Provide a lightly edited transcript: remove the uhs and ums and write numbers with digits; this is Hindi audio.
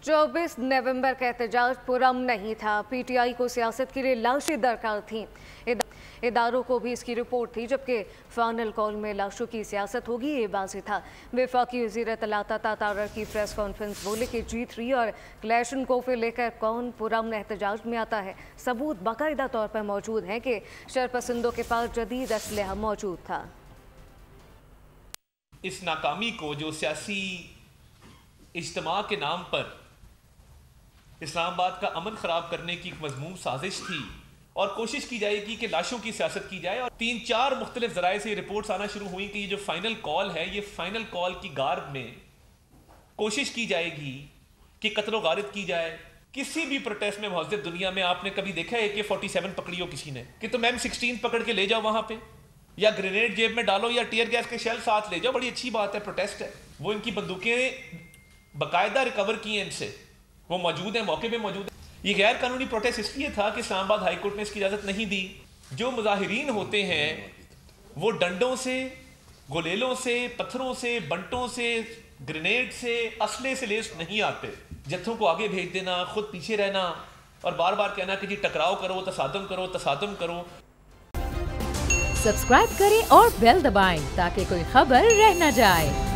24 नवंबर का एहतजाज पुरअमन नहीं था। पीटीआई को सियासत के लिए लाशें दरकार थीं। इदारों को भी इसकी रिपोर्ट थी, जबकि फाइनल कॉल में लाशों की सियासत होगी ये वाज़ेह था। वफाकी वज़ीर इत्तलात तातारर की प्रेस कॉन्फ्रेंस बोले कि G3 और क्लैशनकोफ लेकर कौन पुरअमन एहतजाज में आता है। सबूत बाकायदा तौर पर मौजूद हैं कि शरपसंदों के पास जदीद असलहा मौजूद था। इस नाकामी को जो सियासी इज्तिमा के नाम पर इस्लामाबाद का अमन खराब करने की एक मजमूम साजिश थी और कोशिश की जाएगी कि लाशों की सियासत की जाए। और 3-4 मुख्तलिफ ज़राए से रिपोर्ट्स आना शुरू हुई कि ये जो फाइनल कॉल है, ये फाइनल कॉल की गार्ब में कोशिश की जाएगी कि कत्ल गारत की जाए। किसी भी प्रोटेस्ट में मौजूद दुनिया में आपने कभी देखा है कि AK-47 पकड़ी हो किसी ने कि तुम M16 पकड़ के ले जाओ वहां पे, या ग्रेनेड जेब में डालो, या टीयर गैस के शेल साथ ले जाओ। बड़ी अच्छी बात है, प्रोटेस्ट है। वो इनकी बंदूकें बाकायदा रिकवर की हैं, इनसे वो मौजूद है, मौके पे मौजूद है। ये गैर कानूनी प्रोटेस्ट इसलिए था कि इस्लामाबाद हाई कोर्ट ने इसकी इजाजत नहीं दी। जो मुजाहिरीन होते हैं वो डंडों से, गुलेलों से, पत्थरों से, बंटों से, ग्रेनेड से, असले से लेस नहीं आते। जत्थों को आगे भेज देना, खुद पीछे रहना और बार बार कहना कि जी टकराव करो, तसादम करो, तसादम करो। सब्सक्राइब करें और बेल दबाएं ताकि कोई खबर रह न जाए।